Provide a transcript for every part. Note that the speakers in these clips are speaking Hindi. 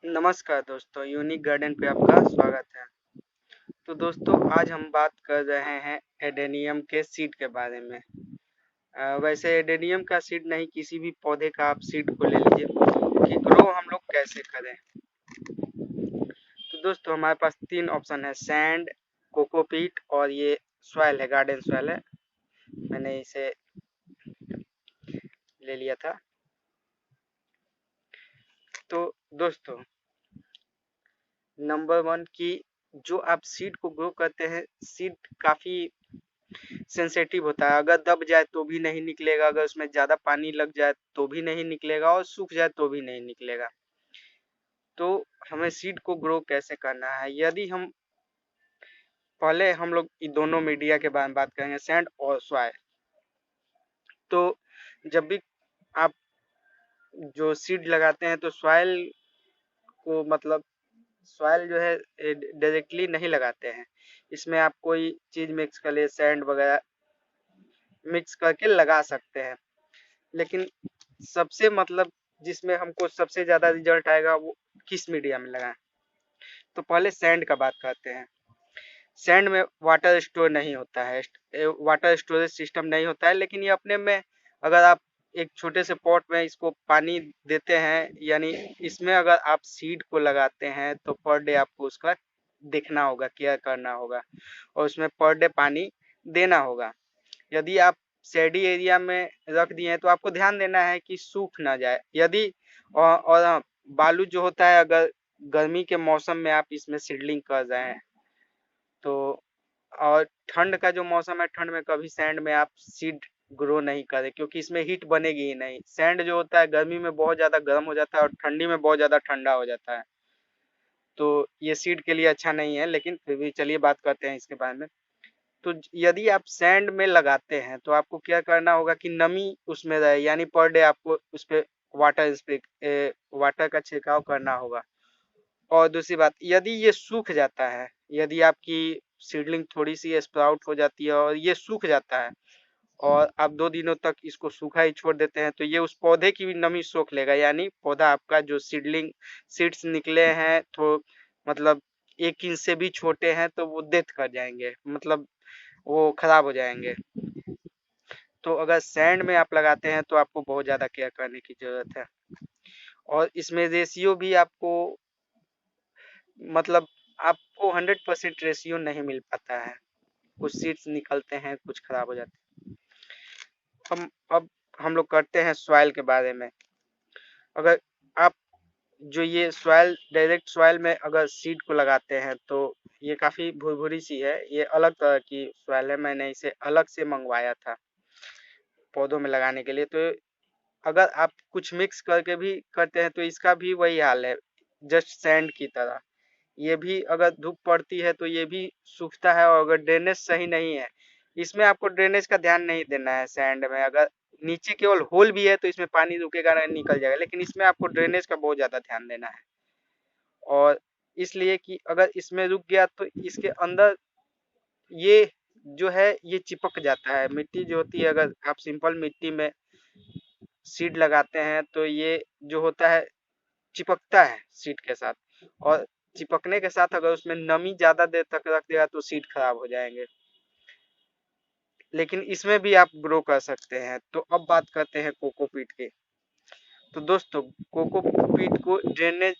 नमस्कार दोस्तों, यूनिक गार्डन पे आपका स्वागत है। तो दोस्तों आज हम बात कर रहे हैं एडेनियम के सीड के बारे में। वैसे एडेनियम का सीड नहीं, किसी भी पौधे का आप सीड को ले लीजिए कि ग्रो हम लोग कैसे करें। तो दोस्तों हमारे पास 3 ऑप्शन है, सैंड, कोकोपीट और ये सॉइल है, गार्डन सॉइल है। मैंने इसे ले लिया था। तो दोस्तों नंबर 1 की जो आप सीड को ग्रो करते हैं, सीड काफ़ी सेंसिटिव होता है। अगर दब जाए तो भी नहीं निकलेगा, अगर उसमें ज़्यादा पानी लग जाए तो भी नहीं निकलेगा और सूख जाए तो भी नहीं निकलेगा। तो हमें सीड को ग्रो कैसे करना है, यदि हम पहले हम लोग इन दोनों मीडिया के बारे में बात करेंगे, सैंड और सॉइल। तो जब भी आप जो सीड लगाते हैं तो सॉइल को मतलब सॉइल जो है डायरेक्टली नहीं लगाते हैं। इसमें आप कोई चीज़ मिक्स कर ले, सैंड वगैरह मिक्स करके लगा सकते हैं। लेकिन सबसे मतलब जिसमें हमको सबसे ज़्यादा रिजल्ट आएगा वो किस मीडिया में लगाएं। तो पहले सैंड का बात करते हैं। सैंड में वाटर स्टोर नहीं होता है, वाटर स्टोरेज सिस्टम नहीं होता है, लेकिन ये अपने में अगर आप एक छोटे से पॉट में इसको पानी देते हैं, यानी इसमें अगर आप सीड को लगाते हैं तो पर डे आपको उसका देखना होगा, केयर करना होगा और उसमें पर डे पानी देना होगा। यदि आप शेडी एरिया में रख दिए हैं तो आपको ध्यान देना है कि सूख ना जाए। यदि और हाँ, बालू जो होता है, अगर गर्मी के मौसम में आप इसमें सीडलिंग कर रहे हैं तो, और ठंड का जो मौसम है, ठंड में कभी सैंड में आप सीड ग्रो नहीं करें, क्योंकि इसमें हीट बनेगी ही नहीं। सैंड जो होता है गर्मी में बहुत ज़्यादा गर्म हो जाता है और ठंडी में बहुत ज़्यादा ठंडा हो जाता है। तो ये सीड के लिए अच्छा नहीं है, लेकिन फिर भी चलिए बात करते हैं इसके बारे में। तो यदि आप सैंड में लगाते हैं तो आपको क्या करना होगा कि नमी उसमें रहे, यानी पर डे आपको उस पे वाटर का छिड़काव करना होगा। और दूसरी बात, यदि ये सूख जाता है, यदि आपकी सीडलिंग थोड़ी सी स्प्राउट हो जाती है और ये सूख जाता है और आप 2 दिनों तक इसको सूखा ही छोड़ देते हैं, तो ये उस पौधे की भी नमी सोख लेगा, यानी पौधा आपका जो सीड्स निकले हैं तो मतलब 1 इंच से भी छोटे हैं तो वो डेथ कर जाएंगे, मतलब वो खराब हो जाएंगे। तो अगर सैंड में आप लगाते हैं तो आपको बहुत ज़्यादा केयर करने की ज़रूरत है। और इसमें रेशियो भी आपको मतलब आपको 100% रेशियो नहीं मिल पाता है, कुछ सीड्स निकलते हैं, कुछ खराब हो जाते हैं। अब हम लोग करते हैं सॉइल के बारे में। अगर आप जो ये सॉइल, डायरेक्ट सॉइल में अगर सीड को लगाते हैं तो ये काफ़ी भुरभुरी सी है, ये अलग तरह की सॉइल है, मैंने इसे अलग से मंगवाया था पौधों में लगाने के लिए। तो अगर आप कुछ मिक्स करके भी करते हैं तो इसका भी वही हाल है, जस्ट सैंड की तरह। ये भी अगर धूप पड़ती है तो ये भी सूखता है, और अगर ड्रेनेज सही नहीं है, इसमें आपको ड्रेनेज का ध्यान नहीं देना है। सैंड में अगर नीचे केवल होल भी है तो इसमें पानी रुकेगा नहीं, निकल जाएगा, लेकिन इसमें आपको ड्रेनेज का बहुत ज़्यादा ध्यान देना है। और इसलिए कि अगर इसमें रुक गया तो इसके अंदर ये जो है ये चिपक जाता है। मिट्टी जो होती है, अगर आप सिंपल मिट्टी में सीड लगाते हैं तो ये जो होता है चिपकता है सीड के साथ, और चिपकने के साथ अगर उसमें नमी ज़्यादा देर तक रख दिया तो सीड खराब हो जाएंगे। लेकिन इसमें भी आप ग्रो कर सकते हैं। तो अब बात करते हैं कोकोपीट की। तो दोस्तों कोकोपीट को ड्रेनेज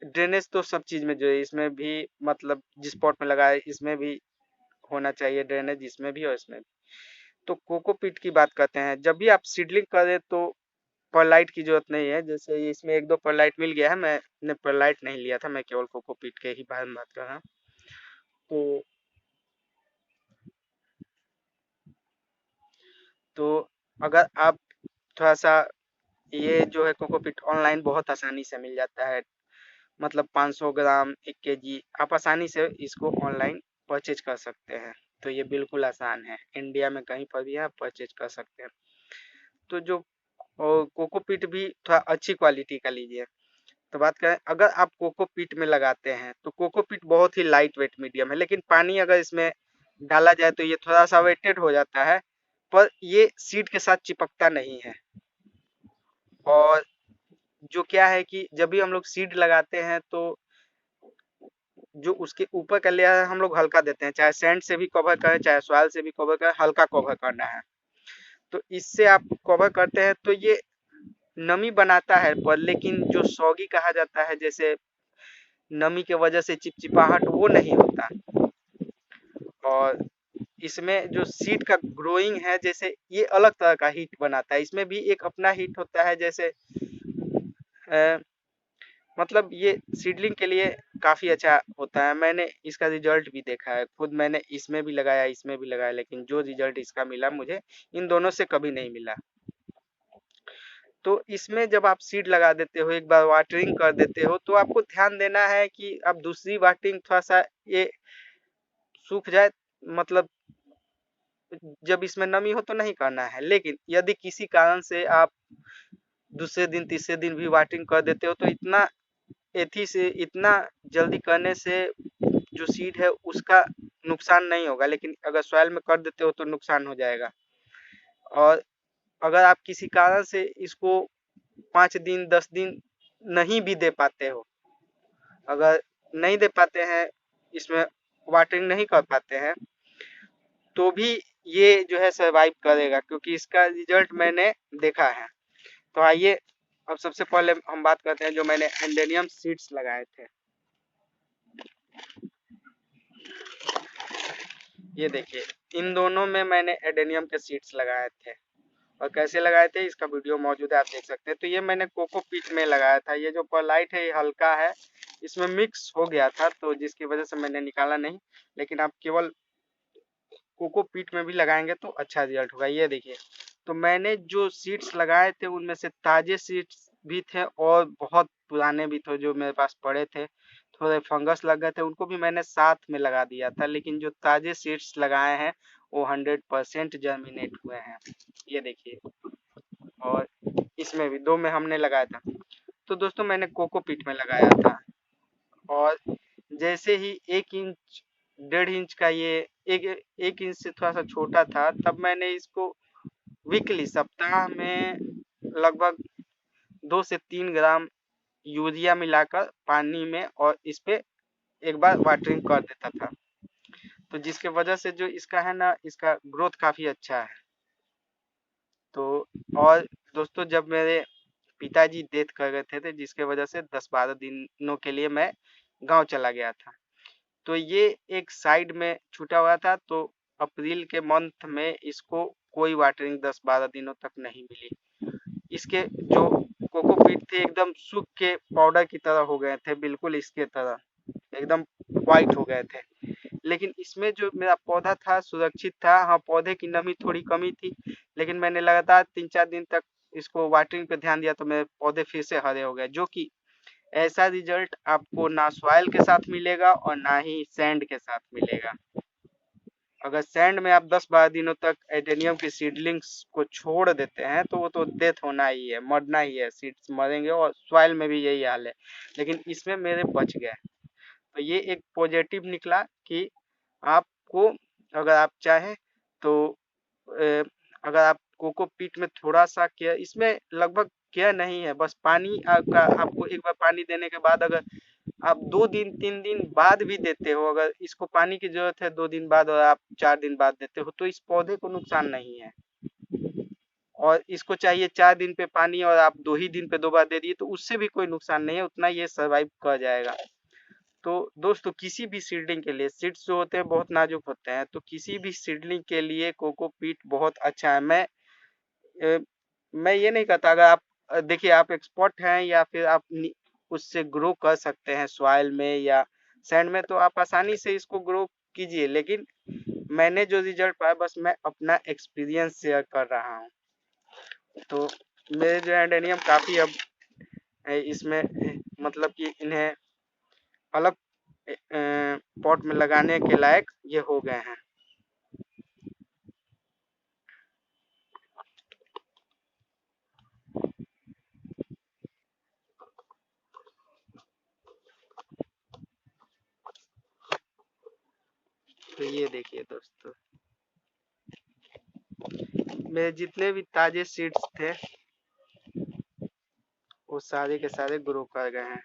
ड्रेनेज तो सब चीज़ में जो है, इसमें भी मतलब जिस पॉट में लगाए इसमें भी होना चाहिए ड्रेनेज, इसमें भी और इसमें भी। तो कोकोपीट की बात करते हैं। जब भी आप सीडलिंग करें तो परलाइट की जरूरत नहीं है, जैसे इसमें 1-2 परलाइट मिल गया है, मैंने परलाइट नहीं लिया था, मैं केवल कोकोपीट के ही बारे में बात कर रहा हूँ। तो तो अगर आप थोड़ा सा, ये जो है कोकोपीट ऑनलाइन बहुत आसानी से मिल जाता है, मतलब 500 ग्राम 1 kg आप आसानी से इसको ऑनलाइन परचेज कर सकते हैं। तो ये बिल्कुल आसान है, इंडिया में कहीं पर भी आप परचेज कर सकते हैं। तो जो और कोकोपीट भी थोड़ा अच्छी क्वालिटी का लीजिए। तो बात करें, अगर आप कोकोपीट में लगाते हैं तो कोकोपीट बहुत ही लाइट वेट मीडियम है, लेकिन पानी अगर इसमें डाला जाए तो ये थोड़ा सा वेटेड हो जाता है, पर ये सीड के साथ चिपकता नहीं है। और जो क्या है कि जब भी हम लोग सीड लगाते हैं तो जो उसके ऊपर का लेयर है हम लोग हल्का देते हैं, चाहे सैंड से भी कवर करें चाहे सॉइल से भी कवर करें, हल्का कवर करना है। तो इससे आप कवर करते हैं तो ये नमी बनाता है, पर लेकिन जो सॉगी कहा जाता है, जैसे नमी के वजह से चिपचिपाहट, वो नहीं होता। और इसमें जो सीड का ग्रोइंग है, जैसे ये अलग तरह का हीट बनाता है, इसमें भी एक अपना हीट होता है। जैसे अ, मतलब ये सीडलिंग के लिए काफ़ी अच्छा होता है। मैंने इसका रिजल्ट भी देखा है, खुद मैंने इसमें भी लगाया इसमें भी लगाया, लेकिन जो रिजल्ट इसका मिला मुझे इन दोनों से कभी नहीं मिला। तो इसमें जब आप सीड लगा देते हो, एक बार वाटरिंग कर देते हो, तो आपको ध्यान देना है कि अब दूसरी वाटरिंग थोड़ा सा ये सूख जाए, मतलब जब इसमें नमी हो तो नहीं करना है। लेकिन यदि किसी कारण से आप दूसरे दिन तीसरे दिन भी वाटरिंग कर देते हो तो इतना जल्दी करने से जो सीड है उसका नुकसान नहीं होगा, लेकिन अगर सॉइल में कर देते हो तो नुकसान हो जाएगा। और अगर आप किसी कारण से इसको 5 दिन 10 दिन नहीं भी दे पाते हो, अगर नहीं दे पाते हैं, इसमें वाटरिंग नहीं कर पाते हैं, तो भी ये जो है सर्वाइव करेगा, क्योंकि इसका रिजल्ट मैंने देखा है। तो आइए अब सबसे पहले हम बात करते हैं जो मैंने एंडेनियम सीड्स लगाए थे। ये देखिए, इन दोनों में मैंने एडेनियम के सीड्स लगाए थे, और कैसे लगाए थे इसका वीडियो मौजूद है, आप देख सकते हैं। तो ये मैंने कोकोपीट में लगाया था। ये जो परलाइट है ये हल्का है, इसमें मिक्स हो गया था तो जिसकी वजह से मैंने निकाला नहीं, लेकिन आप केवल कोकोपीट में भी लगाएंगे तो अच्छा रिजल्ट होगा। ये देखिए, तो मैंने जो सीड्स लगाए थे उनमें से ताजे सीड्स भी थे और बहुत पुराने भी थे, जो मेरे पास पड़े थे, थोड़े फंगस लग गए थे, उनको भी मैंने साथ में लगा दिया था। लेकिन जो ताजे सीड्स लगाए हैं वो 100% जर्मिनेट हुए हैं। ये देखिए, और इसमें भी 2 में हमने लगाया था। तो दोस्तों मैंने कोकोपीट में लगाया था, और जैसे ही 1 इंच 1.5 इंच का ये एक 1 इंच से थोड़ा सा छोटा था, तब मैंने इसको वीकली सप्ताह में लगभग 2 से 3 ग्राम यूरिया मिलाकर पानी में और इस पे एक बार वाटरिंग कर देता था। तो जिसके वजह से जो इसका है ना, इसका ग्रोथ काफ़ी अच्छा है। तो और दोस्तों, जब मेरे पिताजी डेथ कर गए थे, जिसके वजह से 10-12 दिनों के लिए मैं गांव चला गया था, तो ये एक साइड में छूटा हुआ था। तो अप्रैल के मंथ में इसको कोई वाटरिंग 10-12 दिनों तक नहीं मिली। इसके जो कोकोपीट थे एकदम सूख के पाउडर की तरह हो गए थे, बिल्कुल इसके तरह एकदम वाइट हो गए थे। लेकिन इसमें जो मेरा पौधा था सुरक्षित था। हाँ, पौधे की नमी थोड़ी कमी थी, लेकिन मैंने लगातार 3-4 दिन तक इसको वाटरिंग पे ध्यान दिया तो मेरे पौधे फिर से हरे हो गए, जो कि ऐसा रिजल्ट आपको ना सॉइल के साथ मिलेगा और ना ही सैंड के साथ मिलेगा। अगर सैंड में आप 10-12 दिनों तक एडेनियम की सीडलिंग्स को छोड़ देते हैं तो वो तो डेथ होना ही है, मरना ही है, सीड्स मरेंगे, और सॉइल में भी यही हाल है। लेकिन इसमें मेरे बच गए। तो ये एक पॉजिटिव निकला कि आपको, अगर आप चाहें तो अगर आप कोकोपीट में थोड़ा सा केयर, इसमें लगभग केयर नहीं है, बस पानी आपका, आपको एक बार पानी देने के बाद अगर आप 2 दिन 3 दिन बाद भी देते हो, अगर इसको पानी की जरूरत है 2 दिन बाद और आप 4 दिन बाद देते हो, तो इस पौधे को नुकसान नहीं है। और इसको चाहिए 4 दिन पे पानी और आप 2 ही दिन पे 2 बार दे दिए तो उससे भी कोई नुकसान नहीं है, उतना ये सर्वाइव कर जाएगा। तो दोस्तों, किसी भी सीडलिंग के लिए, सीड्स जो होते हैं बहुत नाजुक होते हैं, तो किसी भी सीडलिंग के लिए कोकोपीट बहुत अच्छा है। अ, मैं ये नहीं कहता, अगर आप देखिए आप एक्सपर्ट हैं या फिर आप उससे ग्रो कर सकते हैं सॉइल में या सैंड में, तो आप आसानी से इसको ग्रो कीजिए। लेकिन मैंने जो रिजल्ट पाया, बस मैं अपना एक्सपीरियंस शेयर कर रहा हूँ। तो मेरे जो एंडेनियम काफ़ी अब इसमें मतलब कि इन्हें अलग पॉट में लगाने के लायक ये हो गए हैं। तो ये देखिए दोस्तों, मेरे जितने भी ताजे सीड्स थे वो सारे के सारे ग्रो कर गए हैं।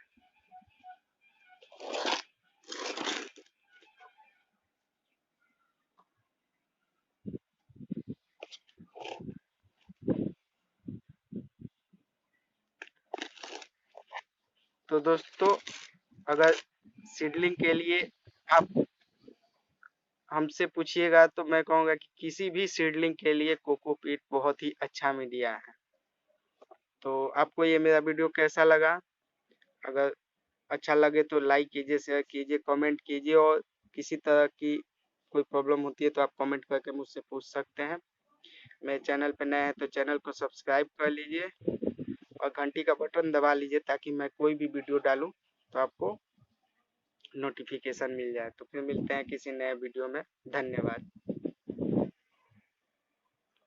तो दोस्तों, अगर सीडलिंग के लिए आप हमसे पूछिएगा तो मैं कहूँगा कि किसी भी सीडलिंग के लिए कोकोपीट बहुत ही अच्छा मीडिया है। तो आपको ये मेरा वीडियो कैसा लगा? अगर अच्छा लगे तो लाइक कीजिए, शेयर कीजिए, कमेंट कीजिए, और किसी तरह की कोई प्रॉब्लम होती है तो आप कमेंट करके मुझसे पूछ सकते हैं। मेरे चैनल पे नए हैं तो चैनल को सब्सक्राइब कर लीजिए और घंटी का बटन दबा लीजिए ताकि मैं कोई भी वीडियो डालूं तो आपको नोटिफिकेशन मिल जाए। तो फिर मिलते हैं किसी नए वीडियो में। धन्यवाद।